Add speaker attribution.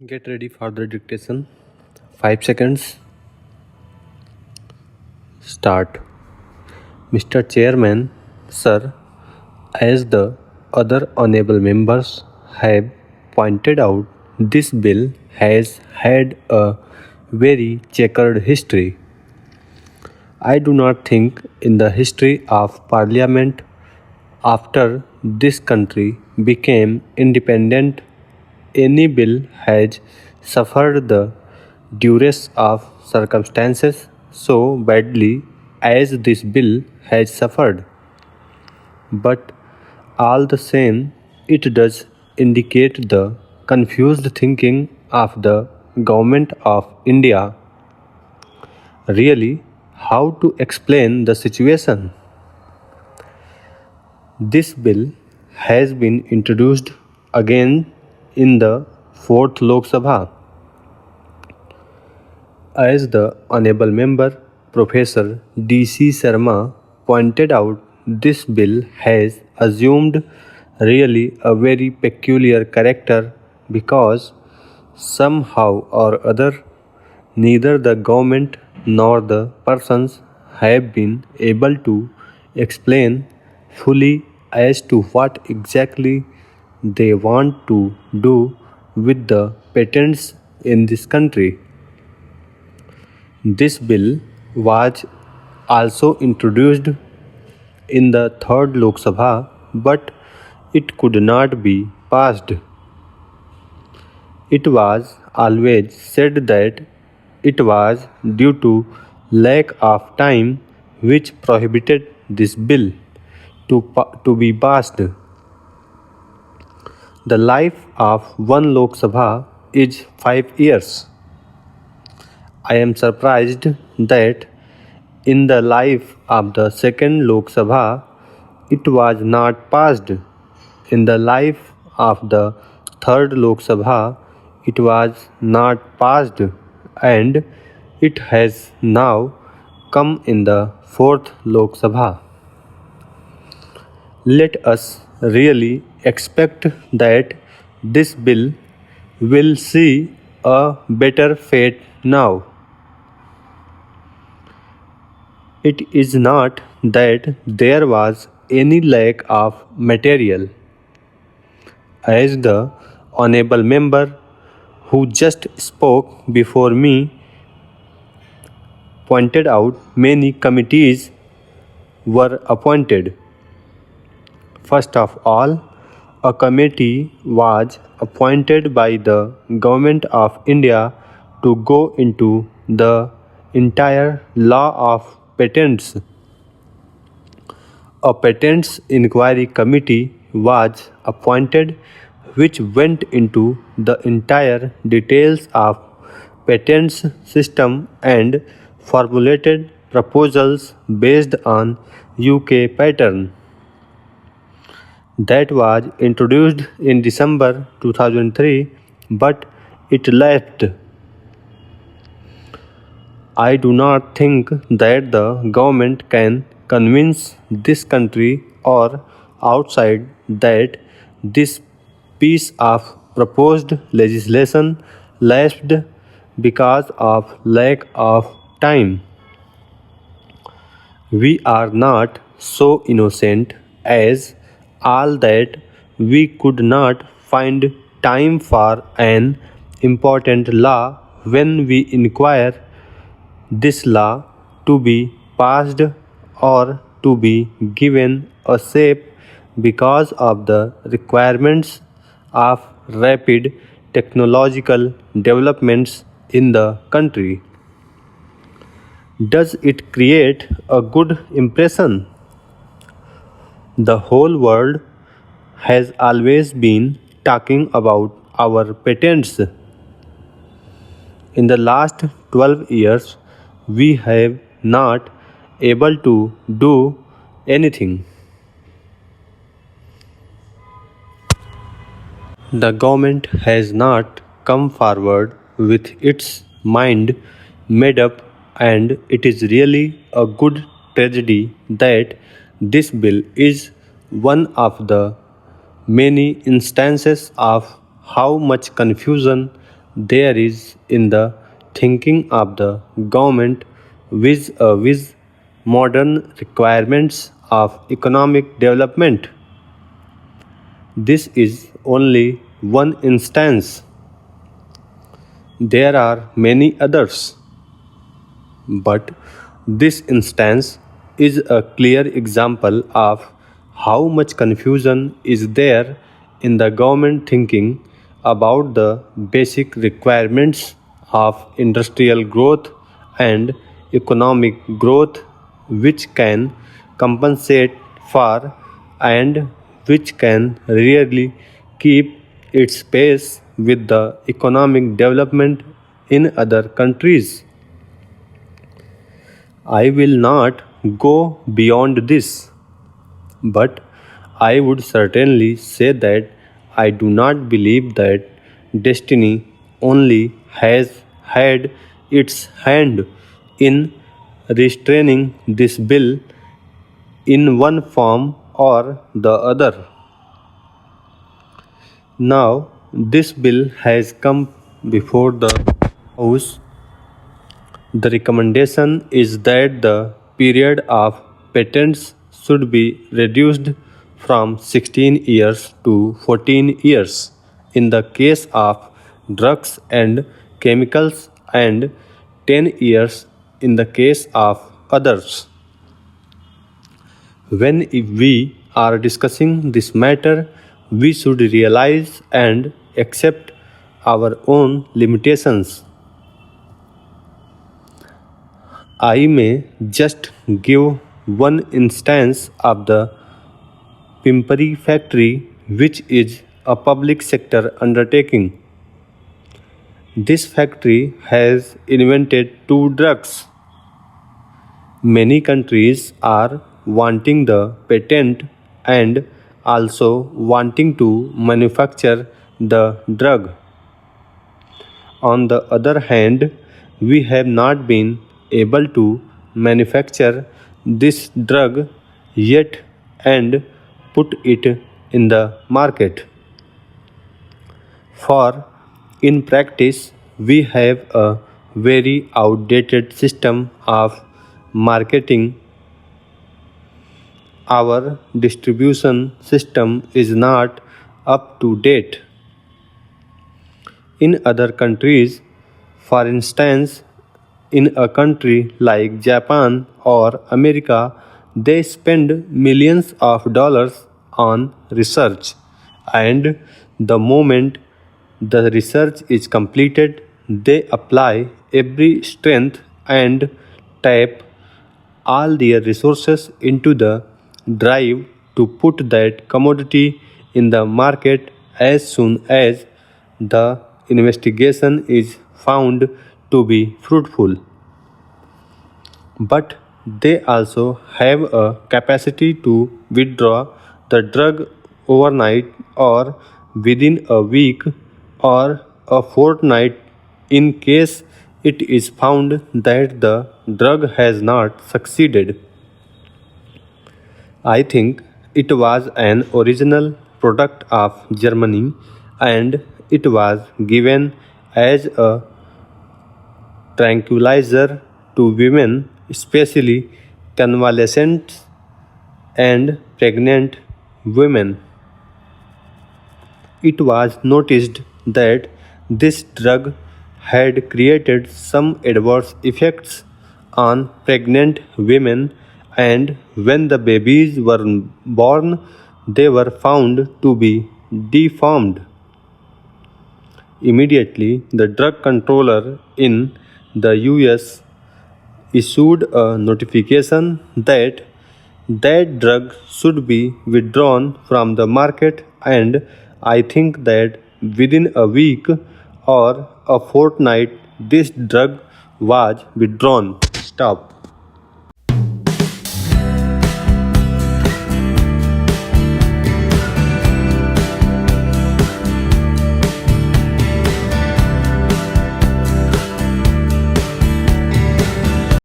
Speaker 1: Get ready for the dictation. 5 seconds. Start. Mr. Chairman, sir, as the other honorable members have pointed out, this bill has had a very checkered history. I do not think in the history of Parliament after this country became independent, any bill has suffered the duress of circumstances so badly as this bill has suffered. But all the same, it does indicate the confused thinking of the government of India. Really, how to explain the situation? This bill has been introduced again in the 4th Lok Sabha. As the Honorable Member Professor D.C. Sharma pointed out, this bill has assumed really a very peculiar character because somehow or other neither the government nor the persons have been able to explain fully as to what exactly they want to do with the patents in this country. This bill was also introduced in the 3rd Lok Sabha, but it could not be passed. It was always said that it was due to lack of time which prohibited this bill to be passed. The life of one Lok Sabha is 5 years. I am surprised that in the life of the 2nd Lok Sabha, it was not passed. In the life of the 3rd Lok Sabha, it was not passed, and it has now come in the 4th Lok Sabha. Let us really expect that this bill will see a better fate now. It is not that there was any lack of material. As the honorable member who just spoke before me pointed out, many committees were appointed. First of all, a committee was appointed by the Government of India to go into the entire law of patents. A patents inquiry committee was appointed which went into the entire details of patents system and formulated proposals based on UK pattern. That was introduced in December 2003, but it lapsed. I do not think that the government can convince this country or outside that this piece of proposed legislation lapsed because of lack of time. We are not so innocent as all that we could not find time for an important law when we inquire this law to be passed or to be given a shape because of the requirements of rapid technological developments in the country. Does it create a good impression? The whole world has always been talking about our patents. In the last 12 years, we have not able to do anything. The government has not come forward with its mind made up, and it is really a good tragedy that this bill is one of the many instances of how much confusion there is in the thinking of the government with modern requirements of economic development. This is only one instance. There are many others, but this instance is a clear example of how much confusion is there in the government thinking about the basic requirements of industrial growth and economic growth, which can compensate for and which can really keep its pace with the economic development in other countries. I will not go beyond this, but I would certainly say that I do not believe that destiny only has had its hand in restraining this bill in one form or the other. Now, this bill has come before the House. The recommendation is that the period of patents should be reduced from 16 years to 14 years in the case of drugs and chemicals and 10 years in the case of others. When we are discussing this matter, we should realize and accept our own limitations. I may just give one instance of the Pimpri factory, which is a public sector undertaking. This factory has invented two drugs. Many countries are wanting the patent and also wanting to manufacture the drug. On the other hand, we have not been able to manufacture this drug yet and put it in the market. For in practice, we have a very outdated system of marketing. Our distribution system is not up to date. In other countries, for instance, in a country like Japan or America, they spend millions of dollars on research, and the moment the research is completed, they apply every strength and tap all their resources into the drive to put that commodity in the market as soon as the investigation is found to be fruitful. But they also have a capacity to withdraw the drug overnight or within a week or a fortnight in case it is found that the drug has not succeeded. I think it was an original product of Germany and it was given as a tranquilizer to women, especially convalescent and pregnant women. It was noticed that this drug had created some adverse effects on pregnant women, and when the babies were born, they were found to be deformed. Immediately, the drug controller in the US issued a notification that that drug should be withdrawn from the market, and I think that within a week or a fortnight this drug was withdrawn. Stop.